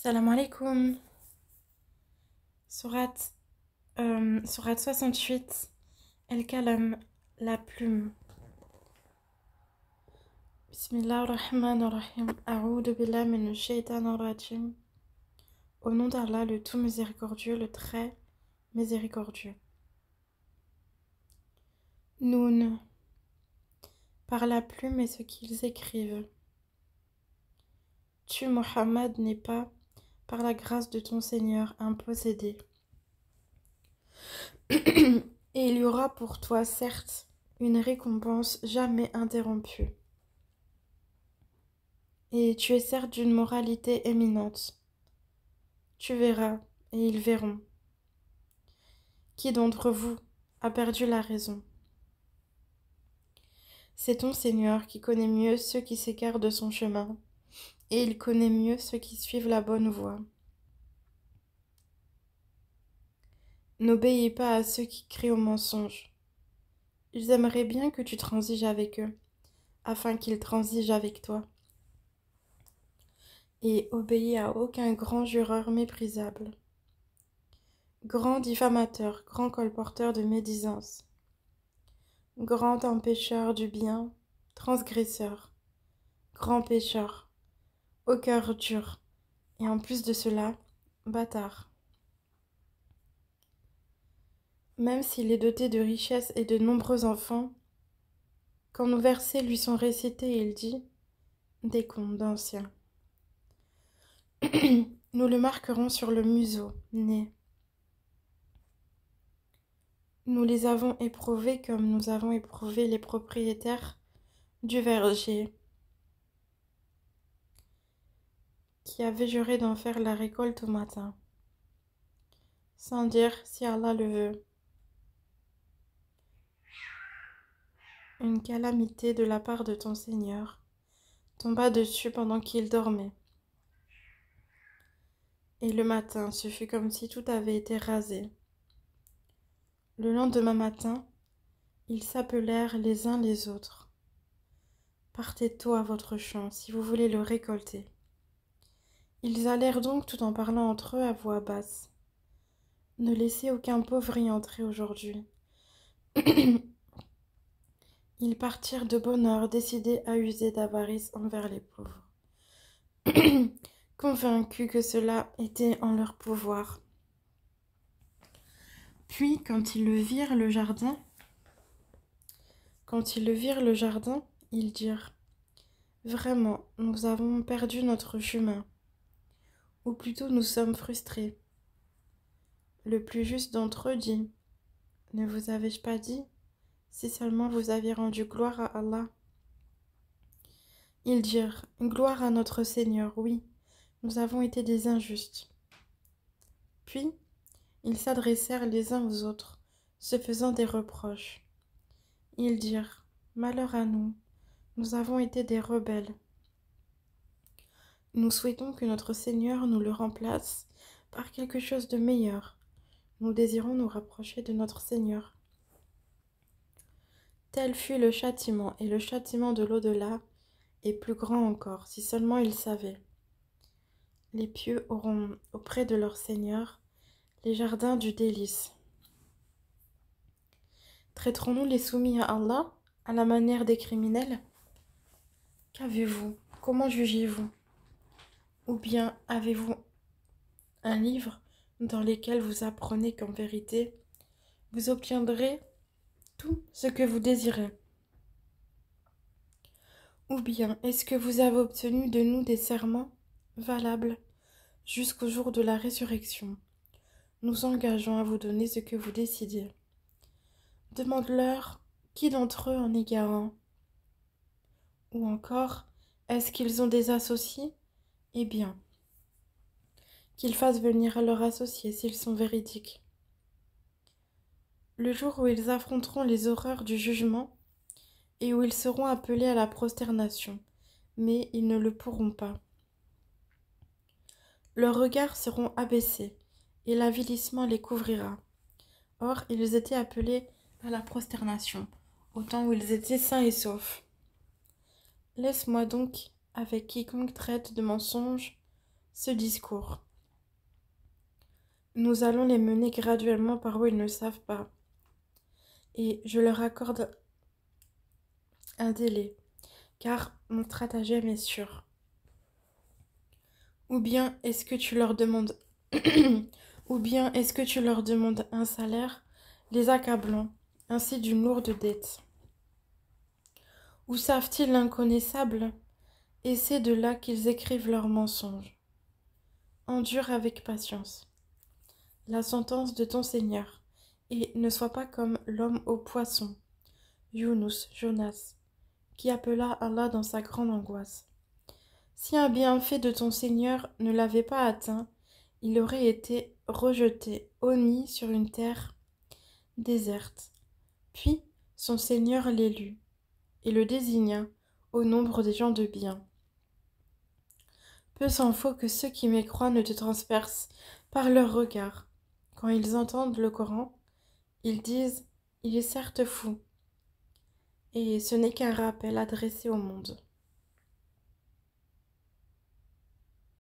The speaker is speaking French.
Salam alaikum. Sourate, sourate 68. El-Kalam, la plume. Bismillahirrahmanirrahim. A'udhu billahi minash shaitanir rajim. Au nom d'Allah, le tout miséricordieux, le très miséricordieux. Noun. Par la plume et ce qu'ils écrivent. Tu, Mohammed, n'es pas, par la grâce de ton Seigneur, un possédé. Et il y aura pour toi, certes, une récompense jamais interrompue. Et tu es certes d'une moralité éminente. Tu verras, et ils verront. Qui d'entre vous a perdu la raison? C'est ton Seigneur qui connaît mieux ceux qui s'écartent de son chemin, et il connaît mieux ceux qui suivent la bonne voie. N'obéis pas à ceux qui crient au mensonge. Ils aimeraient bien que tu transiges avec eux, afin qu'ils transigent avec toi. Et obéis à aucun grand jureur méprisable, grand diffamateur, grand colporteur de médisance, grand empêcheur du bien, transgresseur, grand pécheur, au cœur dur, et en plus de cela, bâtard. Même s'il est doté de richesses et de nombreux enfants, quand nos versets lui sont récités, il dit des contes d'anciens. Nous le marquerons sur le museau, nez. Nous les avons éprouvés comme nous avons éprouvé les propriétaires du verger, qui avaient juré d'en faire la récolte au matin, sans dire si Allah le veut. Une calamité de la part de ton Seigneur tomba dessus pendant qu'il dormait. Et le matin, ce fut comme si tout avait été rasé. Le lendemain matin, ils s'appelèrent les uns les autres. Partez tôt à votre champ si vous voulez le récolter. Ils allèrent donc tout en parlant entre eux à voix basse. Ne laissez aucun pauvre y entrer aujourd'hui. Ils partirent de bonne heure, décidés à user d'avarice envers les pauvres, convaincus que cela était en leur pouvoir. Puis, quand ils virent le jardin, ils dirent « Vraiment, nous avons perdu notre chemin, ou plutôt nous sommes frustrés. » Le plus juste d'entre eux dit « Ne vous avais-je pas dit, si seulement vous aviez rendu gloire à Allah ?» Ils dirent « Gloire à notre Seigneur, oui, nous avons été des injustes. » Puis, ils s'adressèrent les uns aux autres, se faisant des reproches. Ils dirent « Malheur à nous, nous avons été des rebelles. Nous souhaitons que notre Seigneur nous le remplace par quelque chose de meilleur. Nous désirons nous rapprocher de notre Seigneur. » Tel fut le châtiment, et le châtiment de l'au-delà est plus grand encore, si seulement ils savaient. Les pieux auront auprès de leur Seigneur les jardins du délice. Traiterons-nous les soumis à Allah à la manière des criminels? Qu'avez-vous? Comment jugez-vous? Ou bien avez-vous un livre dans lequel vous apprenez qu'en vérité, vous obtiendrez tout ce que vous désirez? Ou bien est-ce que vous avez obtenu de nous des serments valables jusqu'au jour de la résurrection? Nous engageons à vous donner ce que vous décidez. Demande-leur qui d'entre eux en est garant. Ou encore, est-ce qu'ils ont des associés? Eh bien, qu'ils fassent venir leurs associés s'ils sont véridiques. Le jour où ils affronteront les horreurs du jugement et où ils seront appelés à la prosternation, mais ils ne le pourront pas. Leurs regards seront abaissés et l'avilissement les couvrira. Or, ils étaient appelés à la prosternation, au temps où ils étaient sains et saufs. Laisse-moi donc avec quiconque traite de mensonge ce discours. Nous allons les mener graduellement par où ils ne savent pas. Et je leur accorde un délai, car mon stratagème est sûr. Ou bien est-ce que tu leur demandes ou bien est-ce que tu leur demandes un salaire, les accablant, ainsi d'une lourde dette. Où savent-ils l'inconnaissable? Et c'est de là qu'ils écrivent leurs mensonges. Endure avec patience la sentence de ton Seigneur, et ne sois pas comme l'homme au poisson, Yunus, Jonas, qui appela Allah dans sa grande angoisse. Si un bienfait de ton Seigneur ne l'avait pas atteint, il aurait été rejeté, honni sur une terre déserte. Puis son Seigneur l'élut, et le désigna au nombre des gens de bien. Peu s'en faut que ceux qui mécroient ne te transpercent par leurs regards. Quand ils entendent le Coran, ils disent « Il est certes fou », et ce n'est qu'un rappel adressé au monde.